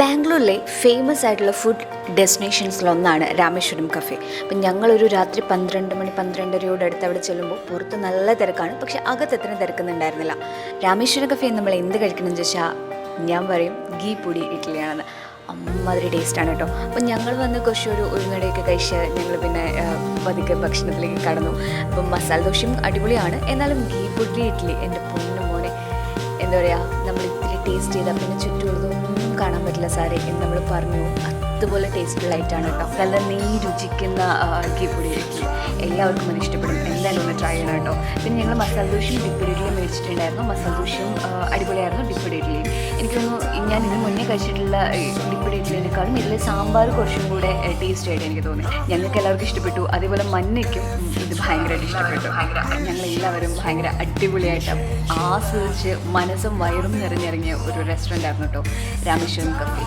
ബാംഗ്ലൂരിലെ ഫേമസ് ആയിട്ടുള്ള food ഡെസ്റ്റിനേഷൻസിലൊന്നാണ് Rameswaram cafe. അപ്പം ഞങ്ങളൊരു രാത്രി 12 മണി 12:30 അടുത്ത് അവിടെ ചെല്ലുമ്പോൾ പുറത്ത് നല്ല തിരക്കാണ്, പക്ഷെ അകത്ത് എത്ര തിരക്കുന്നുണ്ടായിരുന്നില്ല. രാമേശ്വരം കഫേ നമ്മൾ എന്ത് കഴിക്കണമെന്ന് ചോദിച്ചാൽ ഞാൻ പറയും ഗീ പൊടി ഇഡ്ഡലിയാണെന്ന്. അമ്മാതിരി ടേസ്റ്റാണ് കേട്ടോ. അപ്പം ഞങ്ങൾ വന്ന് കുറച്ചൊരു ഉഴുന്നടയൊക്കെ കഴിച്ച് ഞങ്ങൾ പിന്നെ പതുക്കെ ഭക്ഷണത്തിലേക്ക് കടന്നു. അപ്പം മസാല ദോശയും അടിപൊളിയാണ്, എന്നാലും ഗീ പൊടി ഇഡ്ഡലി എൻ്റെ പൊന്നു മോനെ, എന്താ പറയുക, നമ്മൾ ഇത്തിരി ടേസ്റ്റ് ചെയ്താൽ പിന്നെ ചുറ്റുമുള്ളതൊന്നും കാണാൻ പറ്റില്ല സാറേ എന്ന് നമ്മൾ പറഞ്ഞു. അതുപോലെ ടേസ്റ്റ്ഫുൾ ആയിട്ടാണ് കേട്ടോ. നല്ല നെയ്യ് രുചിക്കുന്ന ഗീപ്പൊടി ഇഡ്ഡലി എല്ലാവർക്കും അത് ഇഷ്ടപ്പെടും. എന്തായാലും ഒന്ന് ട്രൈ ചെയ്യണം കേട്ടോ. പിന്നെ ഞങ്ങൾ മസാല ദോശയും ഡിപ്പൊടി ഇഡ്ഡലിയും മേടിച്ചിട്ടുണ്ടായിരുന്നു. മസാല ദോശയും അടിപൊളിയായിരുന്നു, ഡിപ്പൊടി ഇഡ്ഡലിയും എനിക്ക് തോന്നുന്നു ഞാൻ ഇതിന് മുന്നേ കഴിച്ചിട്ടുള്ള ഡിപ്പൊടി ഇഡ്ഡലിനേക്കാളും ഇതിൽ സാമ്പാർ കുറച്ചും കൂടെ ടേസ്റ്റ് ആയിട്ട് എനിക്ക് തോന്നി. ഞങ്ങൾക്ക് എല്ലാവർക്കും ഇഷ്ടപ്പെട്ടു. അതേപോലെ മന്നയ്ക്കും ഇത് ഭയങ്കരമായിട്ട് ഇഷ്ടപ്പെട്ടു. ഞങ്ങളെല്ലാവരും ഭയങ്കര അടിപൊളിയായിട്ട് ആസ്വദിച്ച് മനസ്സും വയറും നിറഞ്ഞിറങ്ങിയ ഒരു റെസ്റ്റോറൻ്റ് ആയിരുന്നു കേട്ടോ രാമേശ്വരം കഫേ.